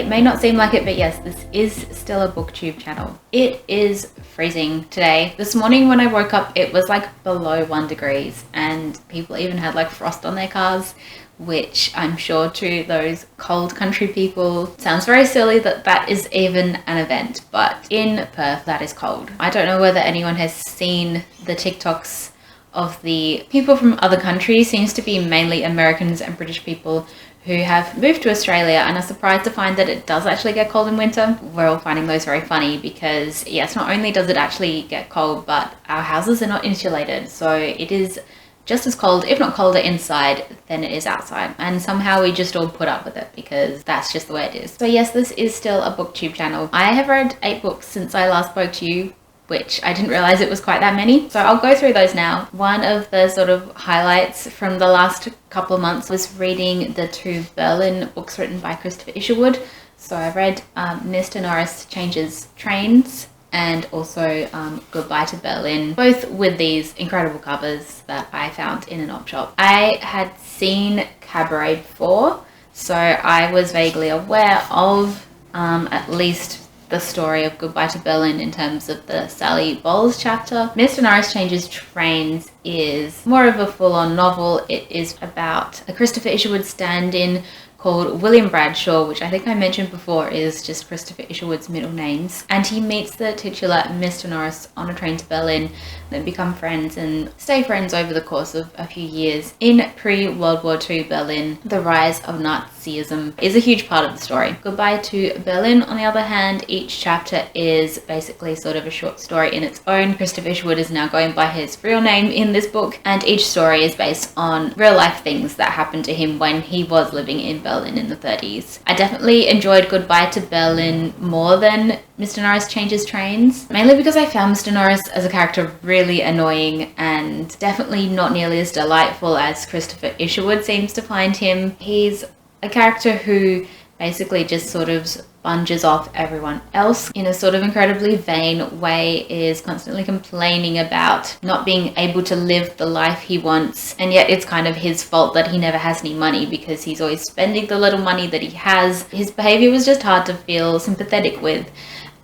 It may not seem like it, but yes, this is still a booktube channel. It is freezing today. This morning when I woke up, it was like below 1 degrees and people even had like frost on their cars, which I'm sure to those cold country people sounds very silly that that is even an event, but in Perth that is cold. I don't know whether anyone has seen the TikToks of the people from other countries. Seems to be mainly Americans and British people who have moved to Australia and are surprised to find that it does actually get cold in winter. We're all finding those very funny because yes, not only does it actually get cold, but our houses are not insulated, so it is just as cold, if not colder inside than it is outside. And somehow we just all put up with it because that's just the way it is. So yes, this is still a booktube channel. I have read 8 books since I last spoke to you, which I didn't realize it was quite that many. So I'll go through those now. One of the sort of highlights from the last couple of months was reading the 2 Berlin books written by Christopher Isherwood. So I read Mr. Norris Changes Trains and also Goodbye to Berlin, both with these incredible covers that I found in an op shop. I had seen Cabaret before, so I was vaguely aware of at least the story of Goodbye to Berlin in terms of the Sally Bowles chapter. Mr. Norris Changes Trains is more of a full-on novel. It is about a Christopher Isherwood stand-in called William Bradshaw, which I think I mentioned before is just Christopher Isherwood's middle names. And he meets the titular Mr. Norris on a train to Berlin, then become friends and stay friends over the course of a few years. In pre-World War II Berlin, the rise of Nazism is a huge part of the story. Goodbye to Berlin, on the other hand, each chapter is basically sort of a short story in its own. Christopher Isherwood is now going by his real name in this book, and each story is based on real life things that happened to him when he was living in Berlin in the 30s. I definitely enjoyed Goodbye to Berlin more than Mr. Norris Changes Trains, mainly because I found Mr. Norris as a character really annoying and definitely not nearly as delightful as Christopher Isherwood seems to find him. He's a character who basically just sort of sponges off everyone else in a sort of incredibly vain way, is constantly complaining about not being able to live the life he wants, and yet it's kind of his fault that he never has any money because he's always spending the little money that he has. His behavior was just hard to feel sympathetic with,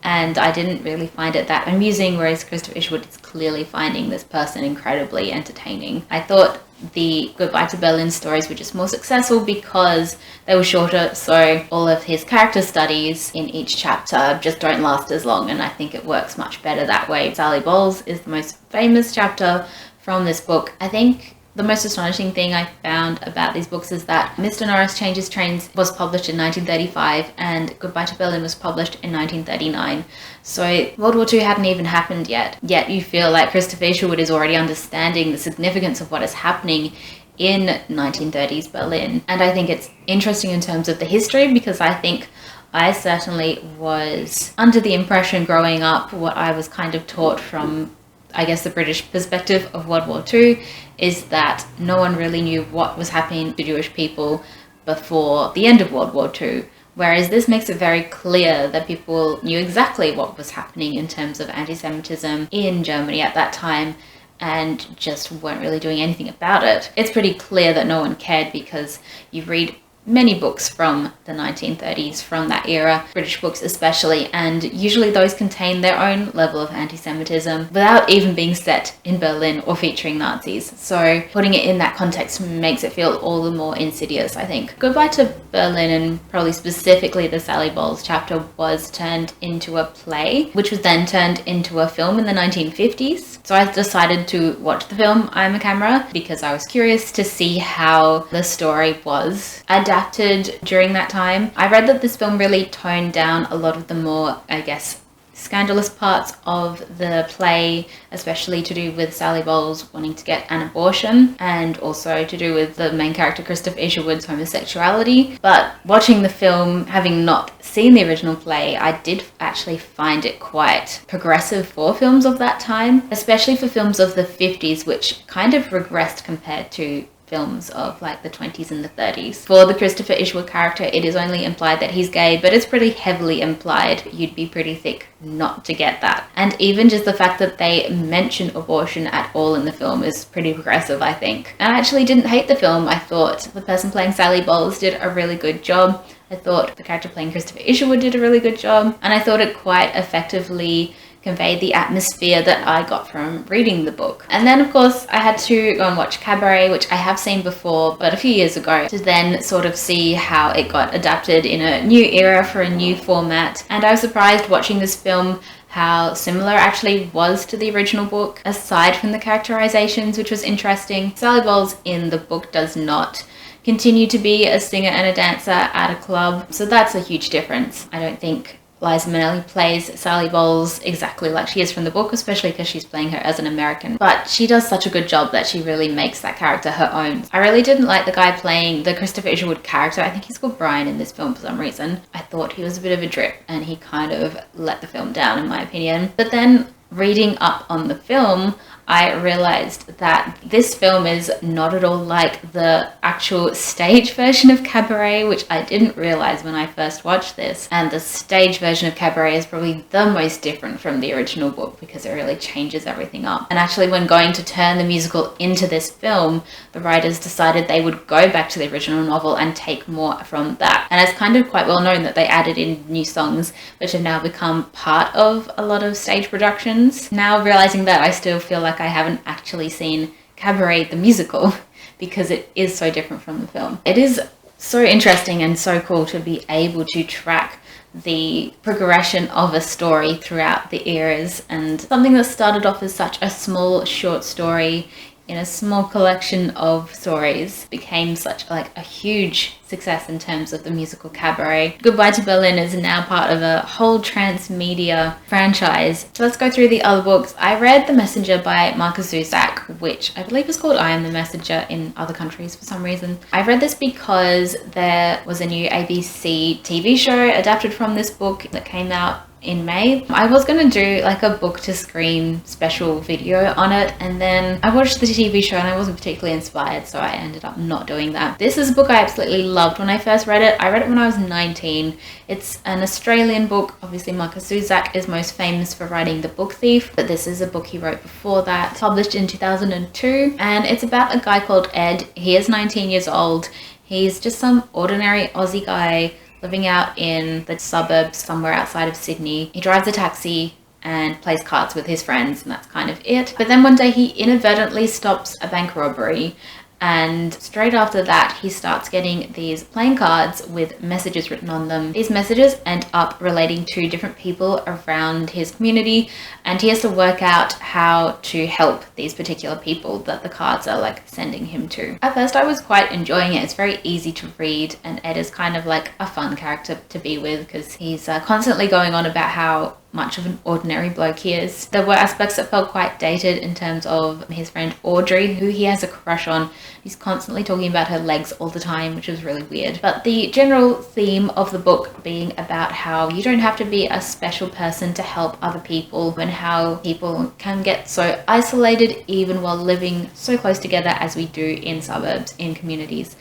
and I didn't really find it that amusing, whereas Christopher Isherwood is clearly finding this person incredibly entertaining. I thought the Goodbye to Berlin stories were just more successful because they were shorter, so all of his character studies in each chapter just don't last as long, and I think it works much better that way. Sally Bowles is the most famous chapter from this book. I think the most astonishing thing I found about these books is that Mr. Norris Changes Trains was published in 1935 and Goodbye to Berlin was published in 1939. So World War II hadn't even happened yet you feel like Christopher Isherwood is already understanding the significance of what is happening in 1930s Berlin. And I think it's interesting in terms of the history because I think I certainly was under the impression growing up, what I was kind of taught from, I guess, the British perspective of World War II is that no one really knew what was happening to Jewish people before the end of World War II. Whereas this makes it very clear that people knew exactly what was happening in terms of anti-Semitism in Germany at that time and just weren't really doing anything about it. It's pretty clear that no one cared because you read many books from the 1930s, from that era, British books especially, and usually those contain their own level of anti-Semitism without even being set in Berlin or featuring Nazis. So putting it in that context makes it feel all the more insidious, I think. Goodbye to Berlin, and probably specifically the Sally Bowles chapter, was turned into a play, which was then turned into a film in the 1950s. So I decided to watch the film I'm a Camera because I was curious to see how the story was adapted during that time. I read that this film really toned down a lot of the more, I guess, scandalous parts of the play, especially to do with Sally Bowles wanting to get an abortion and also to do with the main character Christopher Isherwood's homosexuality. But watching the film, having not seen the original play, I did actually find it quite progressive for films of that time, especially for films of the 50s, which kind of regressed compared to films of like the 20s and the 30s. For the Christopher Isherwood character, it is only implied that he's gay, but it's pretty heavily implied. You'd be pretty thick not to get that. And even just the fact that they mention abortion at all in the film is pretty progressive, I think. And I actually didn't hate the film. I thought the person playing Sally Bowles did a really good job. I I thought the character playing Christopher Isherwood did a really good job, and I thought it quite effectively conveyed the atmosphere that I got from reading the book. And then of course I had to go and watch Cabaret, which I have seen before but a few years ago, to then sort of see how it got adapted in a new era for a new format. And I was surprised watching this film how similar it actually was to the original book, aside from the characterizations, which was interesting. Sally Bowles in the book does not continue to be a singer and a dancer at a club, so that's a huge difference. I don't think Liza Minnelli plays Sally Bowles exactly like she is from the book, especially because she's playing her as an American. But she does such a good job that she really makes that character her own. I really didn't like the guy playing the Christopher Isherwood character. I think he's called Brian in this film for some reason. I thought he was a bit of a drip and he kind of let the film down in my opinion. But then reading up on the film, I realized that this film is not at all like the actual stage version of Cabaret, which I didn't realize when I first watched this. And the stage version of Cabaret is probably the most different from the original book because it really changes everything up. And actually, when going to turn the musical into this film, the writers decided they would go back to the original novel and take more from that. And it's kind of quite well known that they added in new songs, which have now become part of a lot of stage productions. Now realizing that, I still feel like I haven't actually seen Cabaret the musical because it is so different from the film. It is so interesting and so cool to be able to track the progression of a story throughout the eras, and something that started off as such a small short story in a small collection of stories became such like a huge success in terms of the musical Cabaret. Goodbye to Berlin is now part of a whole transmedia franchise. So let's go through the other books. I read The Messenger by Markus Zusak, which I believe is called I Am the Messenger in other countries for some reason. I read this because there was a new ABC TV show adapted from this book that came out in May. I was gonna do like a book to screen special video on it, and then I watched the TV show and I wasn't particularly inspired, so I ended up not doing that. This is a book I absolutely loved when I first read it. I read it when I was 19. It's an Australian book. Obviously Markus Zusak is most famous for writing The Book Thief, but this is a book he wrote before that, published in 2002, and it's about a guy called Ed. He is 19 years old. He's just some ordinary Aussie guy living out in the suburbs somewhere outside of Sydney. He drives a taxi and plays cards with his friends, and that's kind of it. But then one day he inadvertently stops a bank robbery, and straight after that he starts getting these playing cards with messages written on them. These messages end up relating to different people around his community, and he has to work out how to help these particular people that the cards are like sending him to. At first I was quite enjoying it. It's very easy to read, and Ed is kind of like a fun character to be with because he's constantly going on about how much of an ordinary bloke he is. There were aspects that felt quite dated in terms of his friend Audrey, who he has a crush on. He's constantly talking about her legs all the time, which is really weird. But the general theme of the book being about how you don't have to be a special person to help other people, and how people can get so isolated even while living so close together as we do in suburbs, in communities.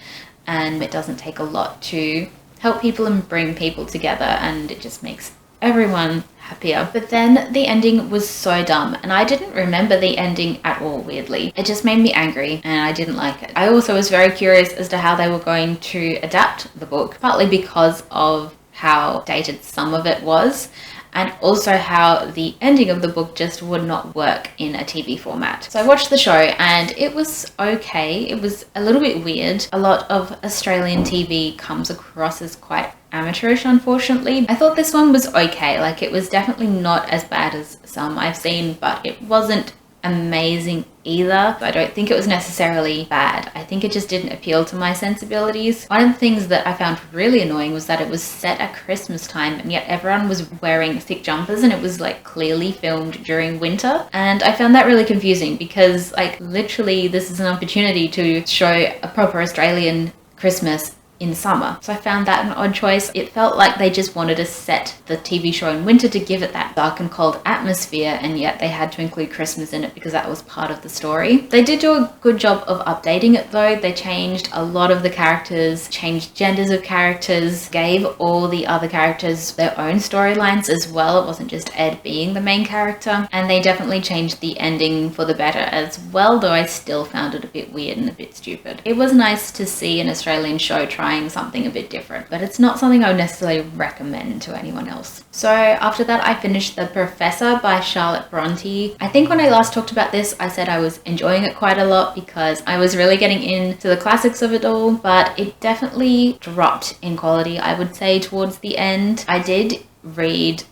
And it doesn't take a lot to help people and bring people together, and it just makes everyone happier. But then the ending was so dumb, and I didn't remember the ending at all, weirdly. It just made me angry and I didn't like it. I also was very curious as to how they were going to adapt the book, partly because of how dated some of it was, and also how the ending of the book just would not work in a TV format. So I watched the show and it was okay. It was a little bit weird. A lot of Australian TV comes across as quite amateurish, unfortunately. I thought this one was okay. Like, it was definitely not as bad as some I've seen, but it wasn't amazing either. I don't think it was necessarily bad. I think it just didn't appeal to my sensibilities. One of the things that I found really annoying was that it was set at Christmas time, and yet everyone was wearing thick jumpers, and it was like clearly filmed during winter. And I found that really confusing because like literally this is an opportunity to show a proper Australian Christmas in summer. So I found that an odd choice. It felt like they just wanted to set the TV show in winter to give it that dark and cold atmosphere, and yet they had to include Christmas in it because that was part of the story. They did do a good job of updating it though. They changed a lot of the characters, changed genders of characters, gave all the other characters their own storylines as well. It wasn't just Ed being the main character, and they definitely changed the ending for the better as well, though I still found it a bit weird and a bit stupid. It was nice to see an Australian show try trying something a bit different, but it's not something I would necessarily recommend to anyone else. So after that, I finished The Professor by Charlotte Bronte. I think when I last talked about this, I said I was enjoying it quite a lot because I was really getting into the classics of it all, but it definitely dropped in quality, I would say, towards the end. I did read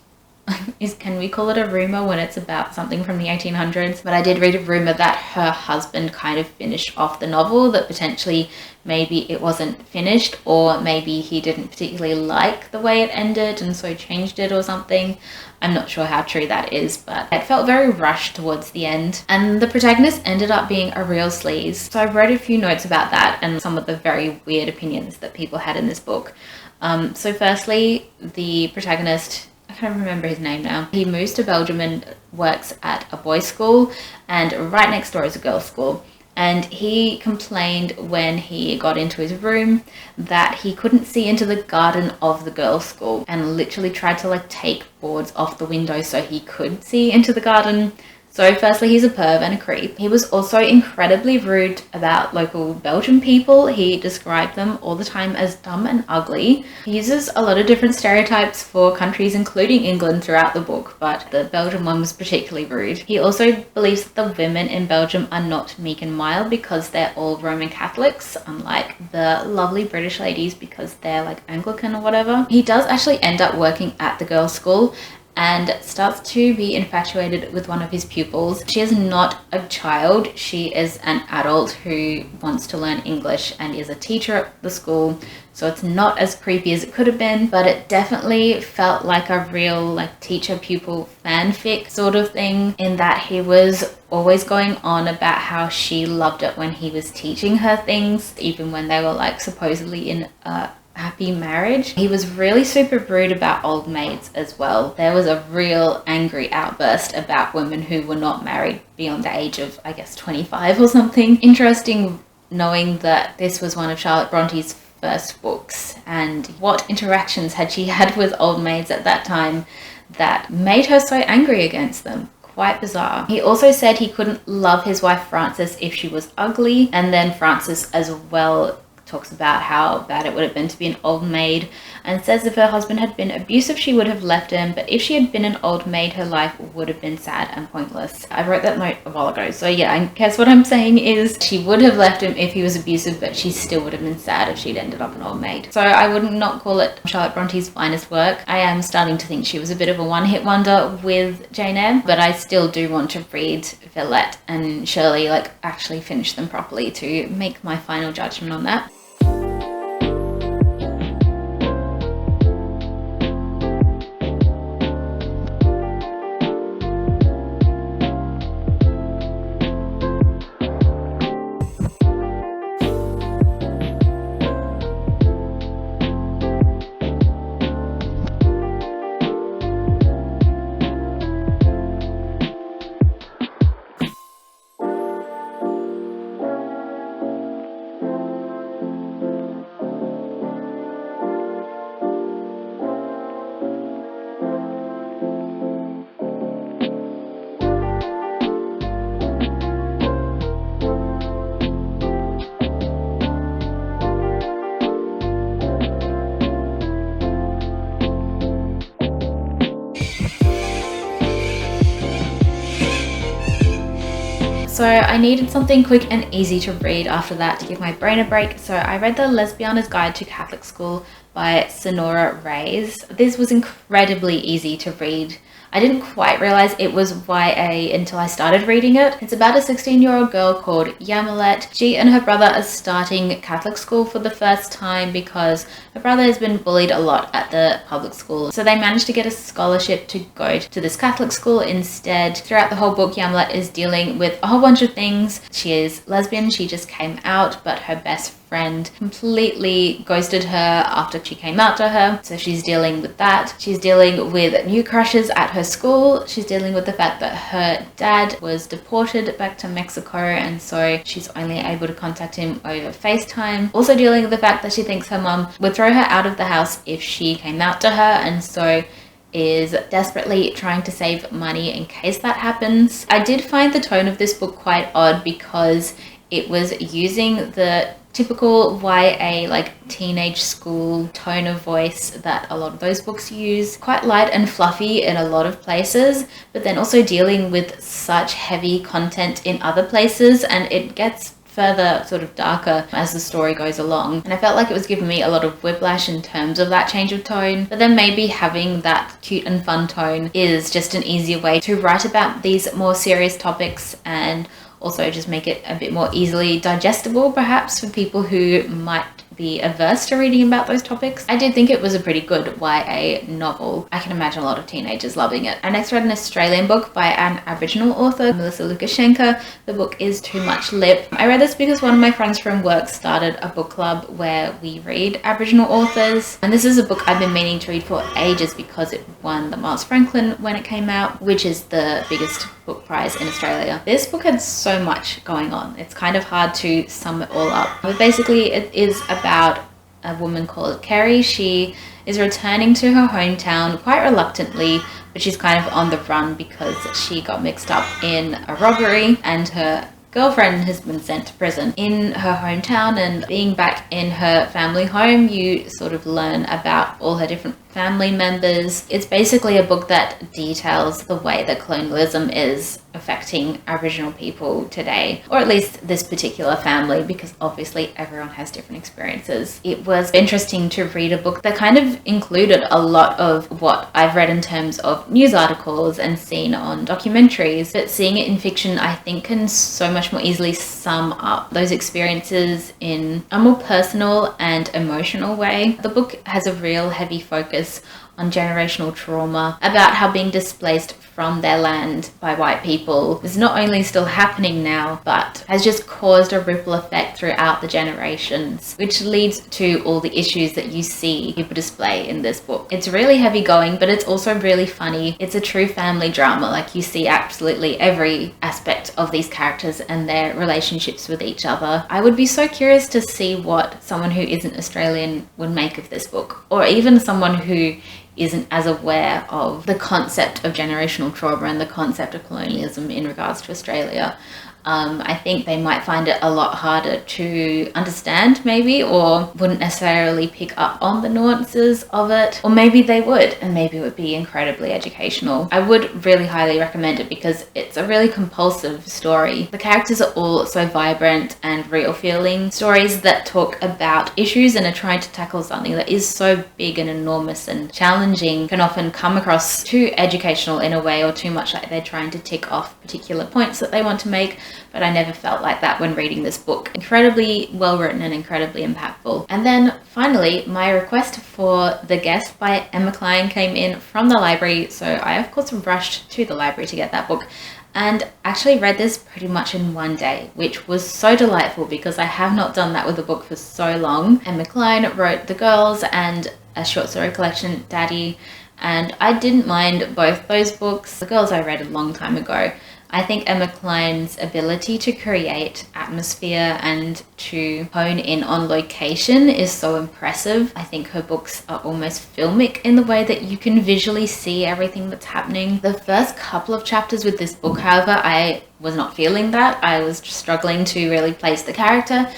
can we call it a rumor when it's about something from the 1800s? But I did read a rumor that her husband kind of finished off the novel, that potentially maybe it wasn't finished, or maybe he didn't particularly like the way it ended and so changed it or something. I'm not sure how true that is, but it felt very rushed towards the end. And the protagonist ended up being a real sleaze. So I wrote a few notes about that and some of the very weird opinions that people had in this book. So firstly, the protagonist, I can't remember his name now. He moves to Belgium and works at a boys' school, and right next door is a girls' school. And he complained when he got into his room that he couldn't see into the garden of the girls' school, and literally tried to like take boards off the window so he could see into the garden. So firstly, he's a perv and a creep. He was also incredibly rude about local Belgian people. He described them all the time as dumb and ugly. He uses a lot of different stereotypes for countries, including England, throughout the book, but the Belgian one was particularly rude. He also believes that the women in Belgium are not meek and mild because they're all Roman Catholics, unlike the lovely British ladies because they're like Anglican or whatever. He does actually end up working at the girls' school and starts to be infatuated with one of his pupils. She is not a child, she is an adult who wants to learn English and is a teacher at the school, so it's not as creepy as it could have been, but it definitely felt like a real like teacher-pupil fanfic sort of thing, in that he was always going on about how she loved it when he was teaching her things, even when they were like supposedly in a happy marriage. He was really super rude about old maids as well. There was a real angry outburst about women who were not married beyond the age of, I guess, 25 or something. Interesting knowing that this was one of Charlotte Bronte's first books, and what interactions had she had with old maids at that time that made her so angry against them. Quite bizarre. He also said he couldn't love his wife Frances if she was ugly, and then Frances as well talks about how bad it would have been to be an old maid, and says if her husband had been abusive she would have left him, but if she had been an old maid her life would have been sad and pointless. I wrote that note a while ago, so yeah, I guess what I'm saying is she would have left him if he was abusive, but she still would have been sad if she'd ended up an old maid. So I would not call it Charlotte Bronte's finest work. I am starting to think she was a bit of a one-hit wonder with Jane Eyre, but I still do want to read Villette and Shirley, like actually finish them properly to make my final judgment on that. So I needed something quick and easy to read after that to give my brain a break, so I read the Lesbiana's Guide to Catholic School by Sonora Reyes. This was incredibly easy to read. I didn't quite realize it was YA until I started reading it. It's about a 16-year-old girl called Yamilet. She and her brother are starting Catholic school for the first time because her brother has been bullied a lot at the public school. So they managed to get a scholarship to go to this Catholic school instead. Throughout the whole book, Yamilet is dealing with a whole bunch of things. She is lesbian, she just came out, but her best friend completely ghosted her after she came out to her. So she's dealing with that. She's dealing with new crushes at her school. She's dealing with the fact that her dad was deported back to Mexico, and so she's only able to contact him over FaceTime. Also dealing with the fact that she thinks her mum would throw her out of the house if she came out to her, and so is desperately trying to save money in case that happens. I did find the tone of this book quite odd because it was using the typical YA, like teenage school tone of voice that a lot of those books use. Quite light and fluffy in a lot of places, but then also dealing with such heavy content in other places, and it gets further sort of darker as the story goes along. And I felt like it was giving me a lot of whiplash in terms of that change of tone, but then maybe having that cute and fun tone is just an easier way to write about these more serious topics, and also just make it a bit more easily digestible perhaps for people who might be averse to reading about those topics. I did think it was a pretty good YA novel. I can imagine a lot of teenagers loving it. I next read an Australian book by an Aboriginal author, Melissa Lucashenko. The book is Too Much Lip. I read this because one of my friends from work started a book club where we read Aboriginal authors, and this is a book I've been meaning to read for ages because it won the Miles Franklin when it came out, which is the biggest book prize in Australia. This book had so much going on. It's kind of hard to sum it all up, but basically it is about a woman called Kerry. She is returning to her hometown quite reluctantly, but she's kind of on the run because she got mixed up in a robbery and her girlfriend has been sent to prison in her hometown. And being back in her family home, you sort of learn about all her different family members. It's basically a book that details the way that colonialism is affecting Aboriginal people today, or at least this particular family, because obviously everyone has different experiences. It was interesting to read a book that kind of included a lot of what I've read in terms of news articles and seen on documentaries, but seeing it in fiction I think can so much more easily sum up those experiences in a more personal and emotional way. The book has a real heavy focus on generational trauma, about how being displaced from their land by white people is not only still happening now, but has just caused a ripple effect throughout the generations, which leads to all the issues that you see people display in this book. It's really heavy going, but it's also really funny. It's a true family drama. Like, you see absolutely every aspect of these characters and their relationships with each other. I would be so curious to see what someone who isn't Australian would make of this book, or even someone who isn't as aware of the concept of generational trauma and the concept of colonialism in regards to Australia. I think they might find it a lot harder to understand, maybe, or wouldn't necessarily pick up on the nuances of it, or maybe they would, and maybe it would be incredibly educational. I would really highly recommend it because it's a really compulsive story. The characters are all so vibrant and real feeling stories that talk about issues and are trying to tackle something that is so big and enormous and challenging, can often come across too educational in a way, or too much like they're trying to tick off particular points that they want to make. But I never felt like that when reading this book. Incredibly well written and incredibly impactful. And then finally, my request for The Guest by Emma Cline came in from the library, so I of course rushed to the library to get that book, and actually read this pretty much in one day, which was so delightful because I have not done that with a book for so long. Emma Cline wrote The Girls and a short story collection, Daddy, and I didn't mind both those books. The Girls I read a long time ago. I think Emma Cline's ability to create atmosphere and to hone in on location is so impressive. I think her books are almost filmic in the way that you can visually see everything that's happening. The first couple of chapters with this book, however, I was not feeling that. I was just struggling to really place the character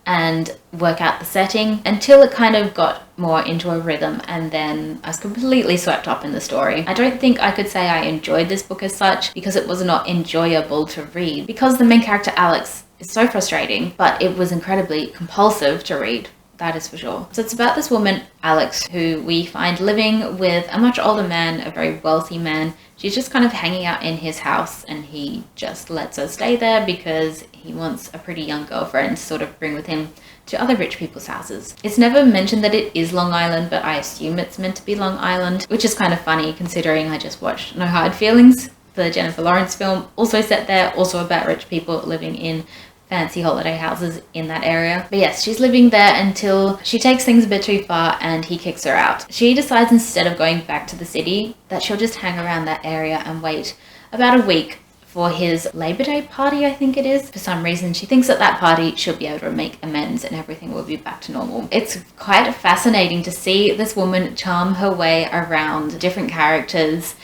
and work out the setting until it kind of got more into a rhythm, and then I was completely swept up in the story. I don't think I could say I enjoyed this book as such because it was not enjoyable to read, because the main character Alex is so frustrating, but it was incredibly compulsive to read. That is for sure. So it's about this woman, Alex, who we find living with a much older man, a very wealthy man. She's just kind of hanging out in his house, and he just lets her stay there because he wants a pretty young girlfriend to sort of bring with him to other rich people's houses. It's never mentioned that it is Long Island, but I assume it's meant to be Long Island, which is kind of funny considering I just watched No Hard Feelings, the Jennifer Lawrence film, also set there, also about rich people living in fancy holiday houses in that area. But yes, she's living there until she takes things a bit too far and he kicks her out. She decides, instead of going back to the city, that she'll just hang around that area and wait about a week for his Labor Day party, I think it is. For some reason, she thinks at that party she'll be able to make amends and everything will be back to normal. It's quite fascinating to see this woman charm her way around different characters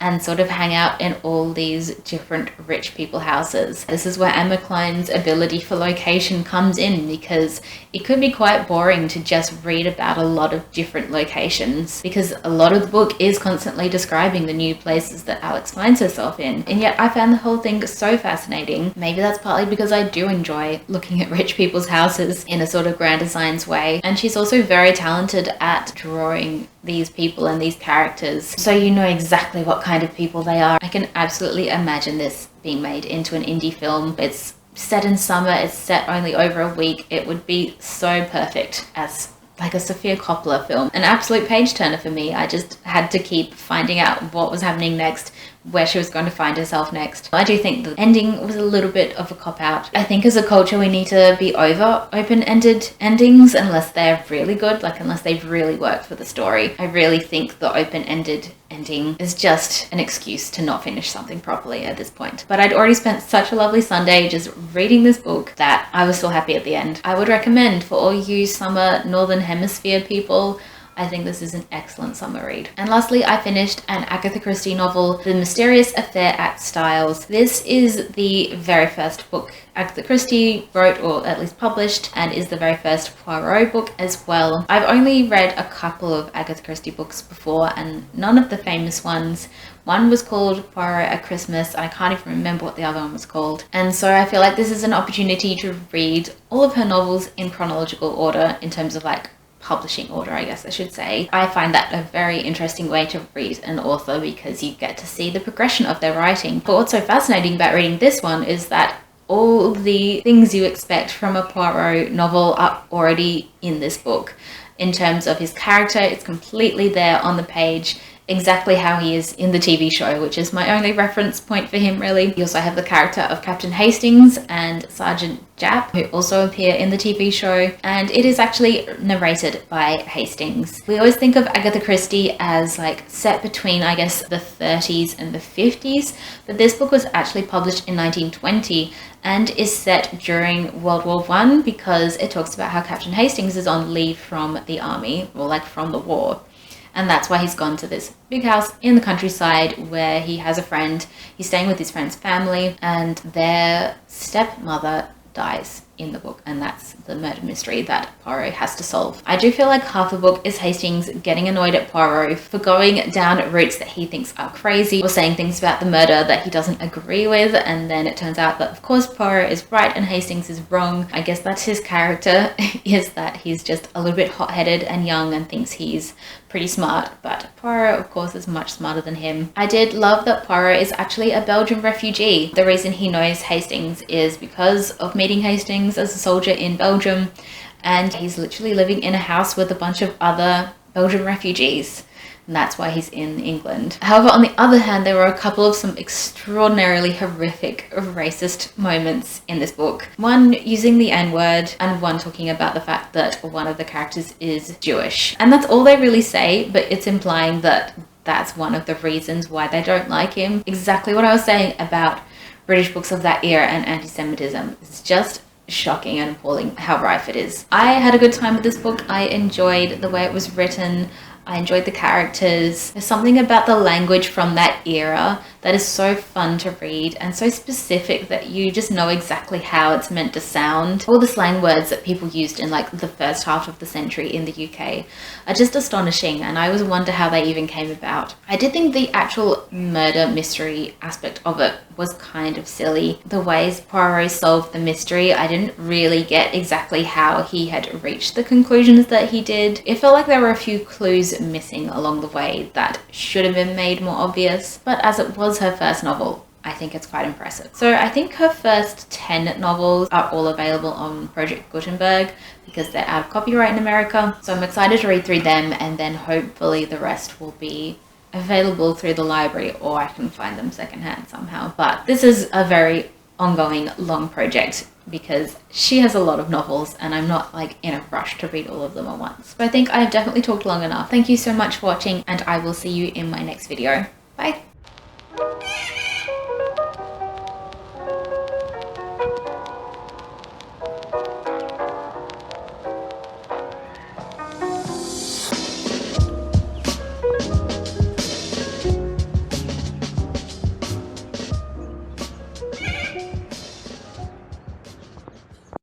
and sort of hang out in all these different rich people houses. This is where Emma Cline's ability for location comes in, because it could be quite boring to just read about a lot of different locations, because a lot of the book is constantly describing the new places that Alex finds herself in. And yet I found the whole thing so fascinating. Maybe that's partly because I do enjoy looking at rich people's houses in a sort of grand designs way. And she's also very talented at drawing these people and these characters, so you know exactly what kind of people they are. I can absolutely imagine this being made into an indie film. It's set in summer, it's set only over a week. It would be so perfect as like a Sofia Coppola film. An absolute page turner for me. I just had to keep finding out what was happening next, where she was going to find herself next. I do think the ending was a little bit of a cop-out. I think as a culture we need to be over open-ended endings unless they're really good, like unless they've really worked for the story. I really think the open-ended ending is just an excuse to not finish something properly at this point. But I'd already spent such a lovely Sunday just reading this book that I was still happy at the end. I would recommend for all you summer Northern Hemisphere people. I think this is an excellent summer read. And lastly, I finished an Agatha Christie novel, The Mysterious Affair at Styles. This is the very first book Agatha Christie wrote, or at least published, and is the very first Poirot book as well. I've only read a couple of Agatha Christie books before, and none of the famous ones. One was called Poirot at Christmas. I can't even remember what the other one was called. And so I feel like this is an opportunity to read all of her novels in chronological order, in terms of like publishing order, I guess I should say. I find that a very interesting way to read an author, because you get to see the progression of their writing. But what's so fascinating about reading this one is that all the things you expect from a Poirot novel are already in this book. In terms of his character, it's completely there on the page, exactly how he is in the TV show, which is my only reference point for him really. You also have the character of Captain Hastings and Sergeant Japp, who also appear in the TV show, and it is actually narrated by Hastings. We always think of Agatha Christie as like set between, I guess, the 30s and the 50s, but this book was actually published in 1920 and is set during World War I, because it talks about how Captain Hastings is on leave from the army, or like from the war. And that's why he's gone to this big house in the countryside where he has a friend. He's staying with his friend's family, and their stepmother dies in the book, and that's the murder mystery that Poirot has to solve. I do feel like half the book is Hastings getting annoyed at Poirot for going down routes that he thinks are crazy, or saying things about the murder that he doesn't agree with, and then it turns out that of course Poirot is right and Hastings is wrong. I guess that's his character, is that he's just a little bit hot-headed and young and thinks he's pretty smart, but Poirot of course is much smarter than him. I did love that Poirot is actually a Belgian refugee. The reason he knows Hastings is because of meeting Hastings as a soldier in Belgium, and he's literally living in a house with a bunch of other Belgian refugees, and that's why he's in England. However, on the other hand, there were a couple of some extraordinarily horrific racist moments in this book. One using the N-word, and one talking about the fact that one of the characters is Jewish. And that's all they really say, but it's implying that that's one of the reasons why they don't like him. Exactly what I was saying about British books of that era and anti-Semitism. It's just shocking and appalling how rife it is. I had a good time with this book. I enjoyed the way it was written. I enjoyed the characters. There's something about the language from that era that is so fun to read and so specific that you just know exactly how it's meant to sound. All the slang words that people used in like the first half of the century in the UK are just astonishing, and I always wonder how they even came about. I did think the actual murder mystery aspect of it was kind of silly. The ways Poirot solved the mystery, I didn't really get exactly how he had reached the conclusions that he did. It felt like there were a few clues missing along the way that should have been made more obvious, but as it was her first novel, I think it's quite impressive. So I think her first 10 novels are all available on Project Gutenberg because they're out of copyright in America. So I'm excited to read through them, and then hopefully the rest will be available through the library, or I can find them secondhand somehow. But this is a very ongoing, long project because she has a lot of novels and I'm not like in a rush to read all of them at once. But I think I've definitely talked long enough. Thank you so much for watching, and I will see you in my next video. Bye!